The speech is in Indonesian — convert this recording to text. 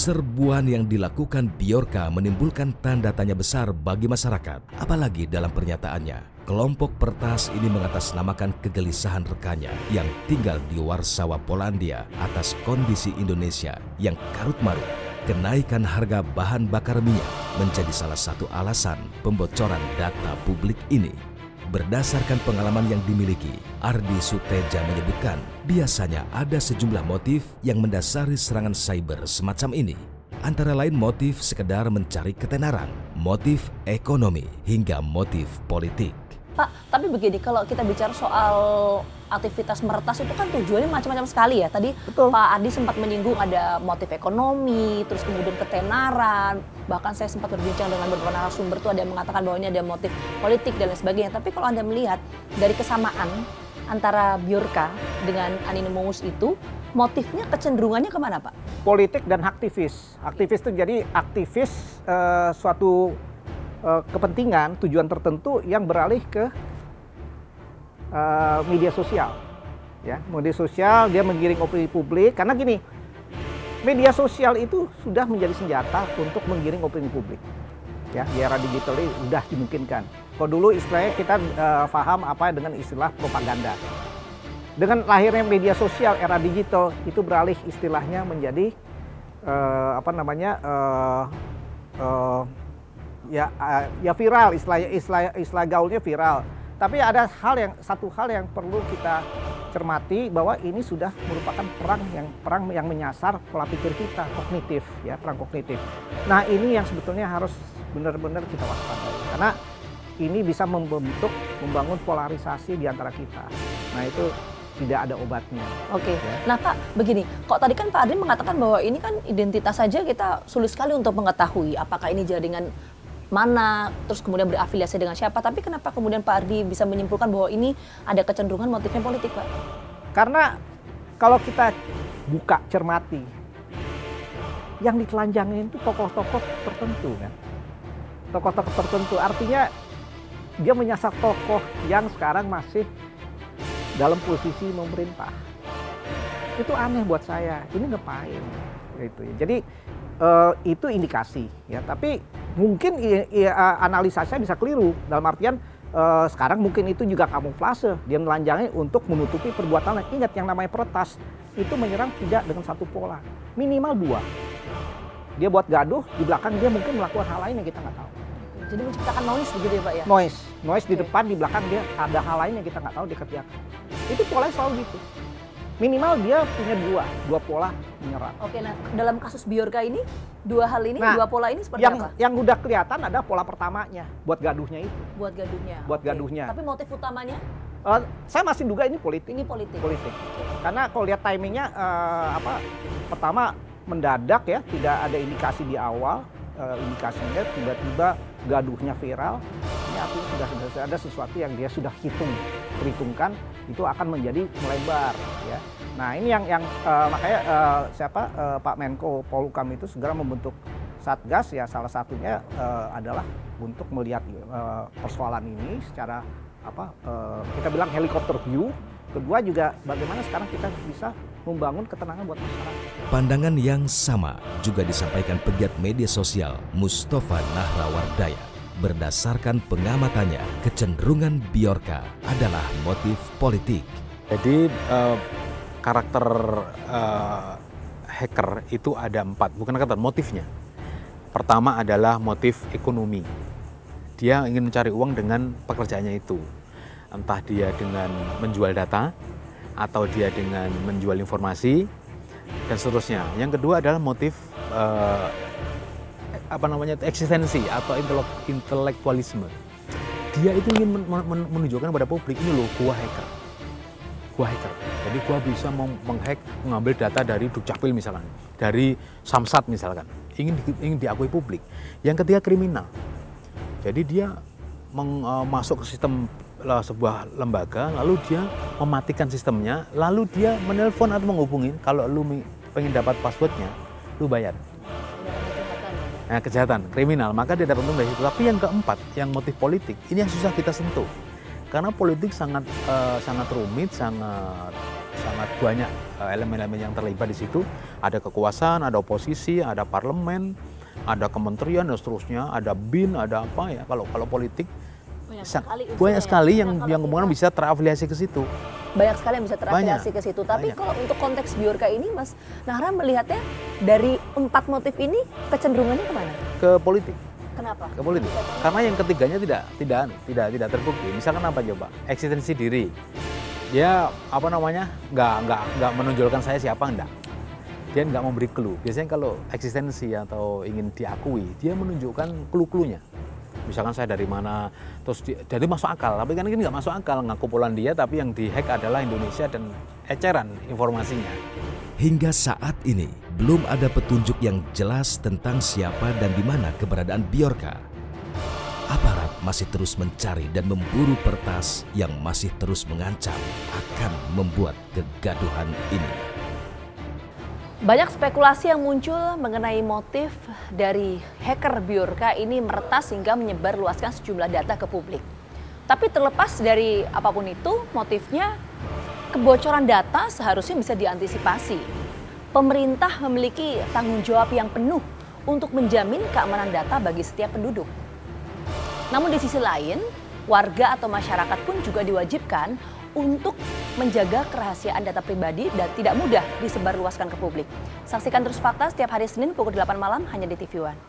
Serbuan yang dilakukan Bjorka menimbulkan tanda tanya besar bagi masyarakat. Apalagi dalam pernyataannya, kelompok pertas ini mengatasnamakan kegelisahan rekannya yang tinggal di Warsawa, Polandia atas kondisi Indonesia yang karut-marut. Kenaikan harga bahan bakar minyak menjadi salah satu alasan pembocoran data publik ini. Berdasarkan pengalaman yang dimiliki, Ardi Suteja menyebutkan biasanya ada sejumlah motif yang mendasari serangan cyber semacam ini. Antara lain motif sekedar mencari ketenaran, motif ekonomi, hingga motif politik. Pak, tapi begini, kalau kita bicara soal aktivitas meretas itu kan tujuannya macam-macam sekali ya. Tadi Betul. Pak Ardi sempat menyinggung ada motif ekonomi, terus kemudian ketenaran. Bahkan saya sempat berbincang dengan beberapa narasumber tuh ada yang mengatakan bahwa ini ada motif politik dan lain sebagainya. Tapi kalau Anda melihat dari kesamaan antara Bjorka dengan Anonymous itu, motifnya kecenderungannya kemana Pak? Politik dan aktivis. Aktivis itu jadi aktivis suatu kepentingan, tujuan tertentu yang beralih ke media sosial. Ya, media sosial dia menggiring opini publik karena gini, media sosial itu sudah menjadi senjata untuk menggiring opini publik. Ya, di era digital ini sudah dimungkinkan. Kalau dulu istilahnya kita paham apa dengan istilah propaganda. Dengan lahirnya media sosial era digital itu beralih istilahnya menjadi ya viral, istilah gaulnya viral. Tapi ada satu hal yang perlu kita cermati bahwa ini sudah merupakan perang yang menyasar pola pikir kita, kognitif ya, perang kognitif. Nah, ini yang sebetulnya harus benar-benar kita waspadai karena ini bisa membangun polarisasi di antara kita. Nah, itu tidak ada obatnya. Oke. Ya. Nah Pak, begini, kok tadi kan Pak Ardi mengatakan bahwa ini kan identitas saja kita sulit sekali untuk mengetahui apakah ini jaringan mana, terus kemudian berafiliasi dengan siapa. Tapi kenapa kemudian Pak Ardi bisa menyimpulkan bahwa ini ada kecenderungan motifnya politik, Pak? Karena kalau kita buka cermati, yang ditelanjangin itu tokoh-tokoh tertentu kan. Tokoh-tokoh tertentu, artinya dia menyasar tokoh yang sekarang masih dalam posisi memerintah. Itu aneh buat saya, ini ngapain? Gitu. Jadi itu indikasi ya, tapi mungkin analisa saya bisa keliru dalam artian sekarang mungkin itu juga kamuflase, dia menelanjangi untuk menutupi perbuatannya. Ingat yang namanya peretas itu menyerang tidak dengan satu pola, minimal dua. Dia buat gaduh, di belakang dia mungkin melakukan hal lain yang kita nggak tahu. Jadi menciptakan noise begitu ya Pak ya? Noise di depan, di belakang dia ada hal lain yang kita nggak tahu dia kerjakan. Itu polanya selalu gitu. Minimal dia punya dua pola menyerang. Oke, nah dalam kasus Bjorka ini, dua hal ini, dua pola ini seperti apa? Yang udah kelihatan ada pola pertamanya, buat gaduhnya itu. Buat gaduhnya. Buat gaduhnya. Tapi motif utamanya? Saya masih duga ini politik. Ini politik. Politik. Karena kalau lihat timingnya, pertama mendadak ya, tidak ada indikasi di awal. Indikasinya tiba-tiba gaduhnya viral, ini artinya sudah ada sesuatu yang dia sudah perhitungkan itu akan menjadi melebar ya. Nah ini yang makanya Pak Menko Polhukam itu segera membentuk Satgas ya, salah satunya adalah untuk melihat persoalan ini secara kita bilang helikopter view. Kedua juga bagaimana sekarang kita bisa membangun ketenangan buat masyarakat. Pandangan yang sama juga disampaikan pegiat media sosial Mustafa Nahrawardaya. Berdasarkan pengamatannya, kecenderungan Bjorka adalah motif politik. Jadi karakter hacker itu ada 4, bukan karakter, motifnya. Pertama adalah motif ekonomi. Dia ingin mencari uang dengan pekerjaannya itu. Entah dia dengan menjual data, atau dia dengan menjual informasi, dan seterusnya. Yang kedua adalah motif eksistensi atau intelektualisme. Dia itu ingin menunjukkan pada publik, ini loh, gua hacker. Jadi gua bisa menghack, mengambil data dari Dukcapil misalkan, dari Samsat misalkan. Ingin diakui publik. Yang ketiga kriminal. Jadi dia masuk ke sistem sebuah lembaga, lalu dia mematikan sistemnya, lalu dia menelpon atau menghubungi, kalau lu pengen dapat passwordnya, lu bayar. Nah, kejahatan, kriminal, maka dia dapat untung dari situ. Tapi yang keempat, yang motif politik, ini yang susah kita sentuh. Karena politik sangat rumit, sangat sangat banyak elemen-elemen yang terlibat di situ. Ada kekuasaan, ada oposisi, ada parlemen, ada kementerian dan seterusnya, ada BIN, ada apa ya. Kalau politik banyak sekali yang kemudian bisa terafiliasi ke situ. Banyak sekali yang bisa terafiliasi ke situ. Tapi kalau untuk konteks Bjorka ini, Mas Nahra melihatnya dari 4 motif ini kecenderungannya kemana? Ke politik. Kenapa? Ke politik. Karena yang ketiganya tidak terbukti. Misalkan apa coba? Eksistensi diri. Dia nggak menonjolkan saya siapa, enggak. Dia nggak memberi clue. Biasanya kalau eksistensi atau ingin diakui, dia menunjukkan clue-cluenya. Misalkan saya dari mana, terus dari masuk akal. Tapi kan ini nggak masuk akal, ngaku Polan dia, tapi yang dihack adalah Indonesia dan eceran informasinya. Hingga saat ini, belum ada petunjuk yang jelas tentang siapa dan di mana keberadaan Bjorka. Aparat masih terus mencari dan memburu Pertas yang masih terus mengancam akan membuat kegaduhan ini. Banyak spekulasi yang muncul mengenai motif dari hacker Bjorka ini meretas hingga menyebarluaskan sejumlah data ke publik. Tapi terlepas dari apapun itu, motifnya kebocoran data seharusnya bisa diantisipasi. Pemerintah memiliki tanggung jawab yang penuh untuk menjamin keamanan data bagi setiap penduduk. Namun di sisi lain, warga atau masyarakat pun juga diwajibkan untuk menjaga kerahasiaan data pribadi dan tidak mudah disebarluaskan ke publik. Saksikan terus Fakta setiap hari Senin pukul 8 malam hanya di TV One.